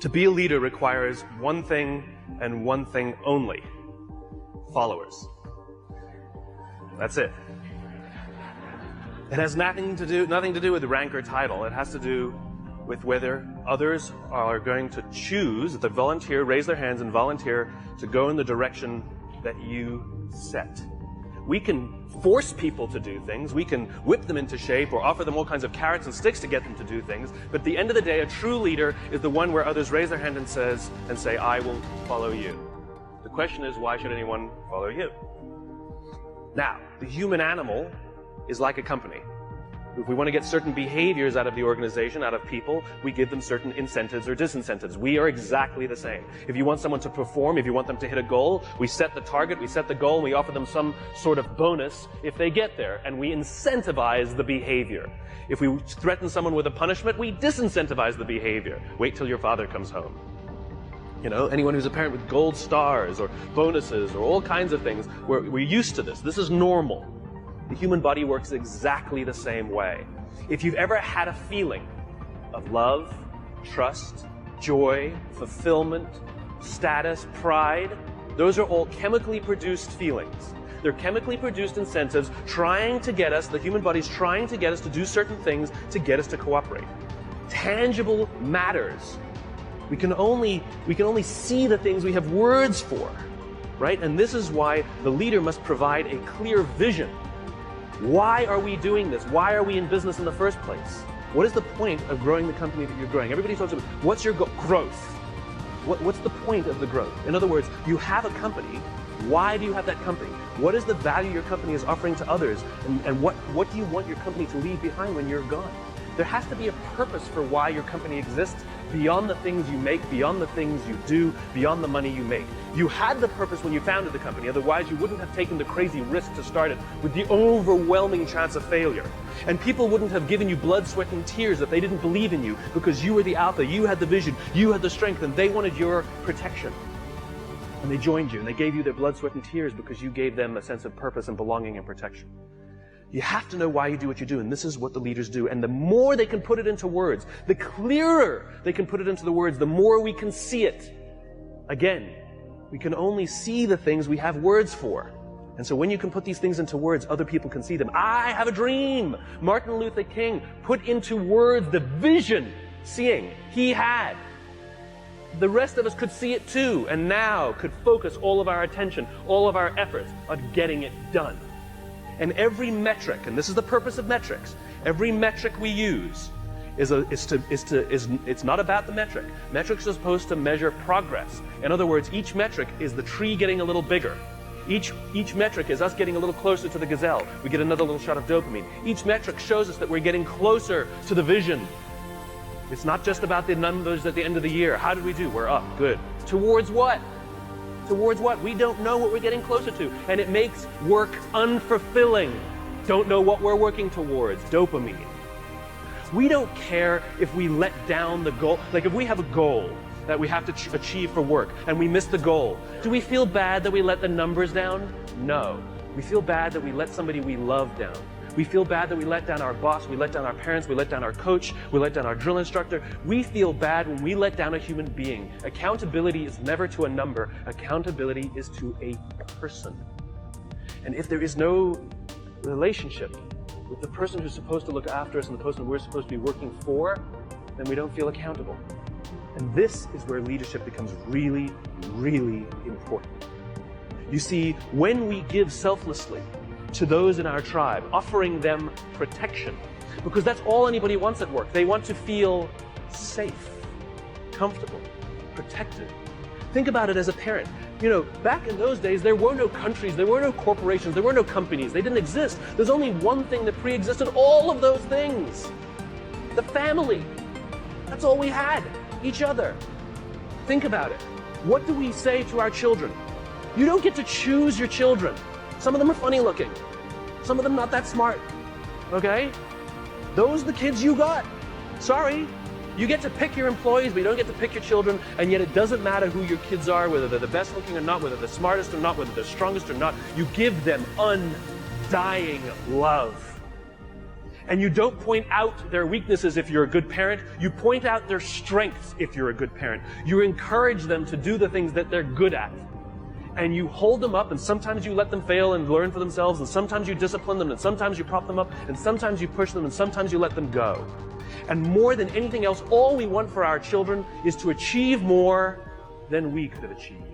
To be a leader requires one thing and one thing only: followers. That's it. It has nothing to do with rank or title. It has to do with whether others are going to choose, that they volunteer, raise their hands and volunteer to go in the direction that you set. We can force people to do things, we can whip them into shape or offer them all kinds of carrots and sticks to get them to do things, but at the end of the day, a true leader is the one where others raise their hand and say, I will follow you. The question is, why should anyone follow you? Now, the human animal is like a company. If we want to get certain behaviors out of the organization, out of people, we give them certain incentives or disincentives. We are exactly the same. If you want someone to perform, if you want them to hit a goal, we set the target, we set the goal, and we offer them some sort of bonus if they get there, and we incentivize the behavior. If we threaten someone with a punishment, we disincentivize the behavior. Wait till your father comes home. You know, anyone who's a parent with gold stars or bonuses or all kinds of things, we're used to this. This is normal. The human body works exactly the same way. If you've ever had a feeling of love, trust, joy, fulfillment, status, pride, those are all chemically produced feelings. They're chemically produced incentives trying to get us, the human body's trying to get us to do certain things to get us to cooperate. Tangible matters. We can only see the things we have words for, right? And this is why the leader must provide a clear vision. Why are we doing this? Why are we in business in the first place? What is the point of growing the company that you're growing? Everybody talks about, what's your growth? What's the point of the growth? In other words, you have a company. Why do you have that company? What is the value your company is offering to others? And what do you want your company to leave behind when you're gone? There has to be a purpose for why your company exists, beyond the things you make, beyond the things you do, beyond the money you make. You had the purpose when you founded the company, otherwise you wouldn't have taken the crazy risk to start it with the overwhelming chance of failure. And people wouldn't have given you blood, sweat, and tears if they didn't believe in you, because you were the alpha, you had the vision, you had the strength, and they wanted your protection. And they joined you, and they gave you their blood, sweat, and tears because you gave them a sense of purpose and belonging and protection. You have to know why you do what you do, and this is what the leaders do. And the more they can put it into words, the clearer they can put it into the words, the more we can see it. Again, we can only see the things we have words for. And so when you can put these things into words, other people can see them. I have a dream. Martin Luther King put into words the vision, seeing he had. The rest of us could see it too, and now could focus all of our attention, all of our efforts on getting it done. And every metric, and this is the purpose of metrics, every metric we use it's not about the metric. Metrics are supposed to measure progress. In other words, each metric is the tree getting a little bigger. Each metric is us getting a little closer to the gazelle. We get another little shot of dopamine. Each metric shows us that we're getting closer to the vision. It's not just about the numbers at the end of the year. How did we do? We're up. Good. Towards what? Towards what? We don't know what we're getting closer to. And it makes work unfulfilling. Don't know what we're working towards. Dopamine. We don't care if we let down the goal. Like if we have a goal that we have to achieve for work and we miss the goal, do we feel bad that we let the numbers down? No. We feel bad that we let somebody we love down. We feel bad that we let down our boss, we let down our parents, we let down our coach, we let down our drill instructor. We feel bad when we let down a human being. Accountability is never to a number. Accountability is to a person. And if there is no relationship with the person who's supposed to look after us and the person we're supposed to be working for, then we don't feel accountable. And this is where leadership becomes really, really important. You see, when we give selflessly to those in our tribe, offering them protection, because that's all anybody wants at work. They want to feel safe, comfortable, protected. Think about it as a parent. You know, back in those days, there were no countries, there were no corporations, there were no companies. They didn't exist. There's only one thing that pre-existed all of those things. The family. That's all we had. Each other. Think about it. What do we say to our children? You don't get to choose your children. Some of them are funny looking. Some of them not that smart. Okay? Those are the kids you got. Sorry. You get to pick your employees, but you don't get to pick your children, and yet it doesn't matter who your kids are, whether they're the best looking or not, whether they're the smartest or not, whether they're strongest or not. You give them undying love. And you don't point out their weaknesses if you're a good parent. You point out their strengths if you're a good parent. You encourage them to do the things that they're good at. And you hold them up, and sometimes you let them fail and learn for themselves, and sometimes you discipline them, and sometimes you prop them up, and sometimes you push them, and sometimes you let them go. And more than anything else, all we want for our children is to achieve more than we could have achieved.